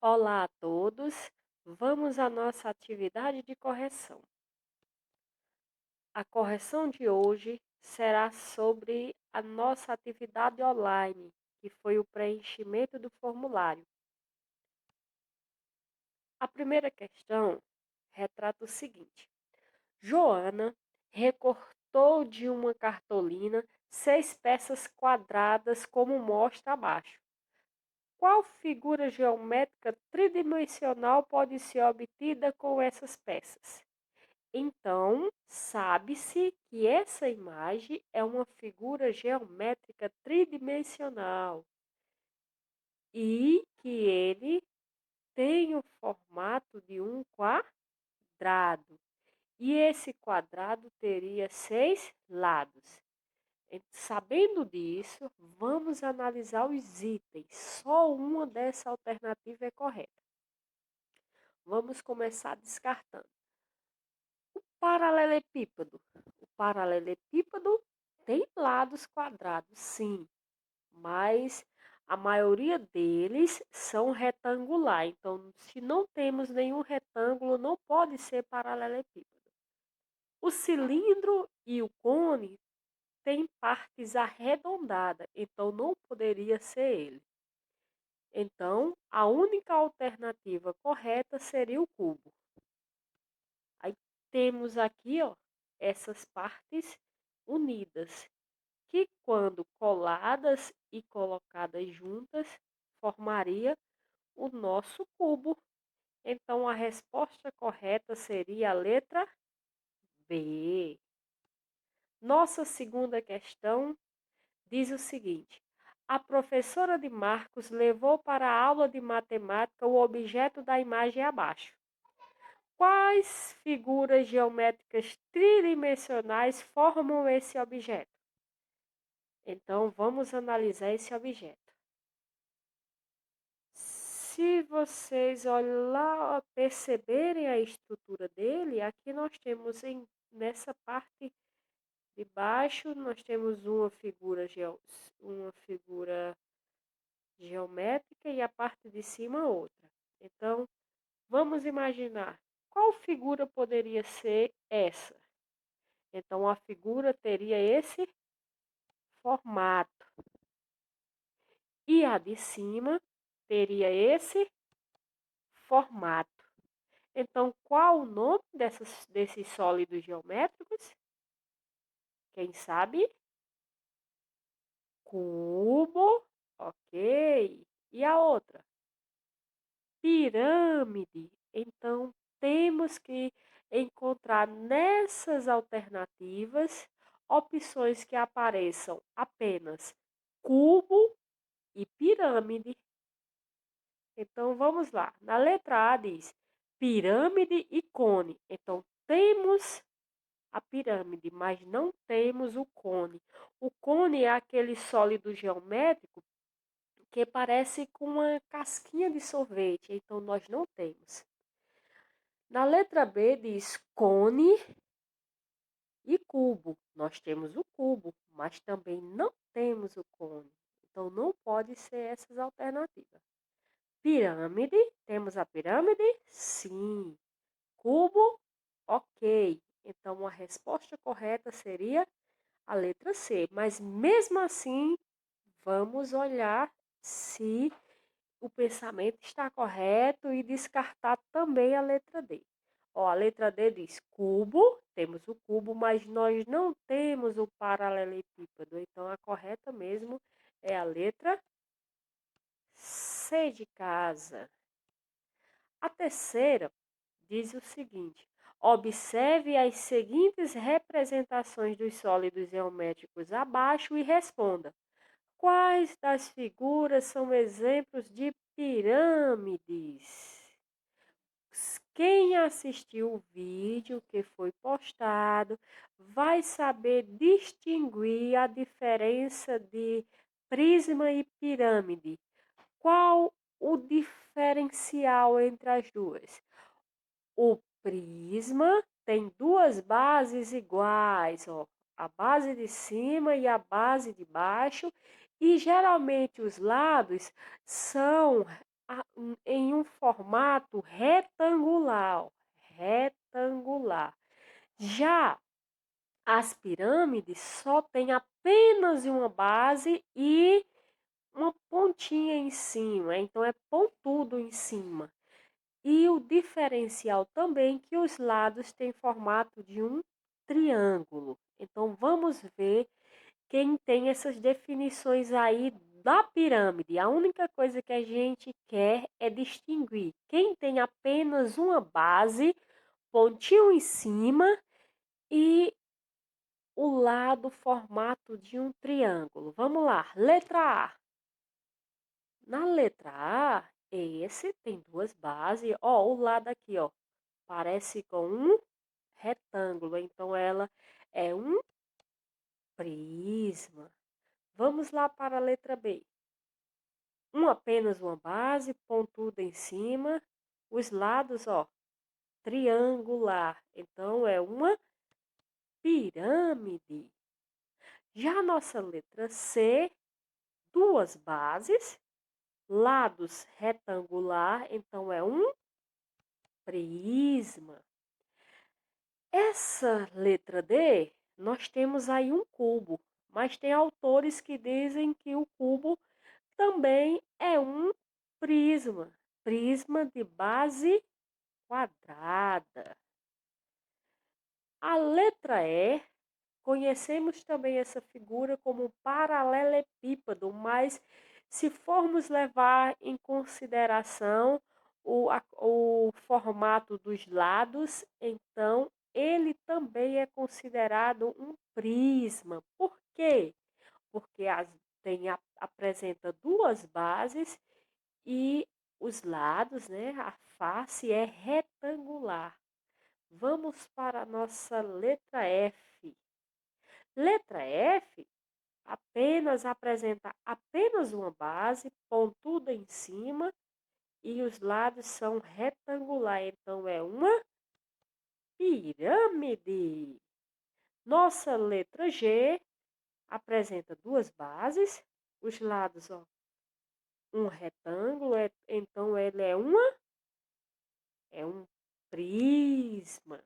Olá a todos, vamos à nossa atividade de correção. A correção de hoje será sobre a nossa atividade online, que foi o preenchimento do formulário. A primeira questão retrata o seguinte: Joana recortou de uma cartolina 6 peças quadradas, como mostra abaixo. Qual figura geométrica tridimensional pode ser obtida com essas peças? Então, sabe-se que essa imagem é uma figura geométrica tridimensional e que ele tem o formato de um quadrado. E esse quadrado teria 6 lados. Sabendo disso, vamos analisar os itens. Só uma dessa alternativa é correta. Vamos começar descartando. Paralelepípedo. O paralelepípedo tem lados quadrados, sim, mas a maioria deles são retangular. Então, se não temos nenhum retângulo, não pode ser paralelepípedo. O cilindro e o cone têm partes arredondadas, então não poderia ser ele. Então, a única alternativa correta seria o cubo. Aí temos aqui, ó, essas partes unidas, que quando coladas e colocadas juntas, formaria o nosso cubo. Então a resposta correta seria a letra B. Nossa segunda questão diz o seguinte: a professora de Marcos levou para a aula de matemática o objeto da imagem abaixo. Quais figuras geométricas tridimensionais formam esse objeto? Então, vamos analisar esse objeto. Se vocês olhar, perceberem a estrutura dele, aqui nós temos nessa parte de baixo, nós temos uma figura geométrica e a parte de cima outra. Então, vamos imaginar qual figura poderia ser essa. Então, a figura teria esse formato. E a de cima teria esse formato. Então, qual o nome desses sólidos geométricos? Quem sabe? Cubo, ok. E a outra? Pirâmide. Então, temos que encontrar nessas alternativas opções que apareçam apenas cubo e pirâmide. Então, vamos lá. Na letra A diz pirâmide e cone. Então, temos a pirâmide, mas não temos o cone. O cone é aquele sólido geométrico que parece com uma casquinha de sorvete. Então, nós não temos. Na letra B diz cone e cubo. Nós temos o cubo, mas também não temos o cone. Então, não pode ser essas alternativas. Pirâmide, temos a pirâmide? Sim. Cubo? Ok. Então, a resposta correta seria a letra C. Mas, mesmo assim, vamos olhar se o pensamento está correto e descartar também a letra D. Ó, a letra D diz cubo, temos o cubo, mas nós não temos o paralelepípedo. Então, a correta mesmo é a letra C de casa. A terceira diz o seguinte: observe as seguintes representações dos sólidos geométricos abaixo e responda. Quais das figuras são exemplos de pirâmides? Quem assistiu o vídeo que foi postado vai saber distinguir a diferença de prisma e pirâmide. Qual o diferencial entre as duas? O prisma tem duas bases iguais, ó, a base de cima e a base de baixo, e geralmente os lados são em um formato retangular, ó, retangular. Já as pirâmides só têm apenas uma base e uma pontinha em cima, então é pontudo em cima. E o diferencial também que os lados têm formato de um triângulo. Então vamos ver quem tem essas definições aí da pirâmide. A única coisa que a gente quer é distinguir quem tem apenas uma base, pontinho em cima e o lado formato de um triângulo. Vamos lá, letra A. Na letra A, esse tem duas bases. Ó, o lado aqui, ó, parece com um retângulo, então ela é um prisma. Vamos lá para a letra B. Apenas uma base, pontuda em cima, os lados, ó, triangular. Então é uma pirâmide. Já a nossa letra C, duas bases, lados retangular, então é um prisma. Essa letra D, nós temos aí um cubo, mas tem autores que dizem que o cubo também é um prisma, prisma de base quadrada. A letra E, conhecemos também essa figura como paralelepípedo, mas se formos levar em consideração o formato dos lados, então ele também é considerado um prisma. Por quê? Porque apresenta duas bases e os lados, né, a face é retangular. Vamos para a nossa letra F. Letra F apenas apresenta apenas uma base, pontuda em cima, e os lados são retangular, então é uma pirâmide. Nossa letra G apresenta duas bases, os lados, ó, um retângulo, então ele é um prisma.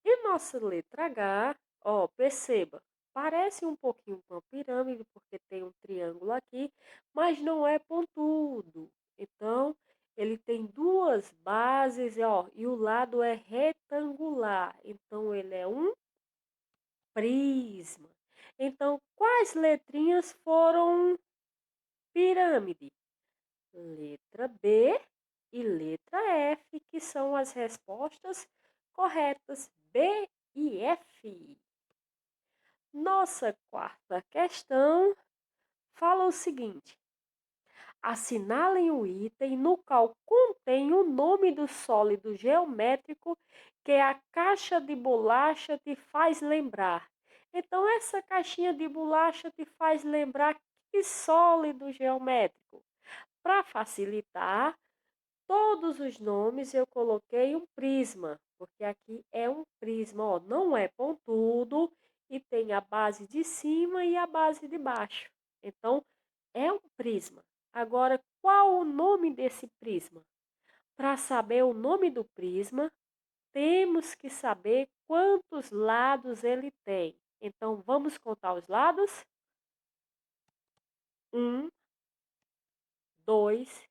E nossa letra H, ó, perceba, parece um pouquinho com uma pirâmide, porque tem um triângulo aqui, mas não é pontudo. Então, ele tem duas bases, ó, e o lado é retangular. Então, ele é um prisma. Então, quais letrinhas foram pirâmide? Letra B e letra F, que são as respostas corretas, B e F. Nossa quarta questão fala o seguinte: assinalem o item no qual contém o nome do sólido geométrico que a caixa de bolacha te faz lembrar. Então, essa caixinha de bolacha te faz lembrar que sólido geométrico? Para facilitar, todos os nomes eu coloquei um prisma, porque aqui é um prisma, ó, não é pontudo e tem a base de cima e a base de baixo. Então, é um prisma. Agora, qual o nome desse prisma? Para saber o nome do prisma, temos que saber quantos lados ele tem. Então, vamos contar os lados? 1, 2,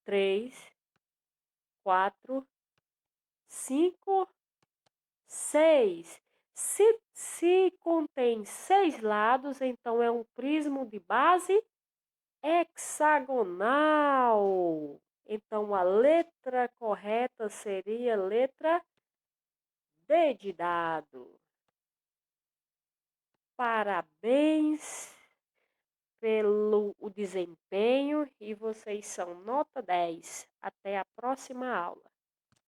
3, 4, 5, 6. Se contém 6 lados, então é um prisma de base hexagonal. Então a letra correta seria a letra D de dado. Parabéns pelo o desempenho e vocês são nota 10. Até a próxima aula.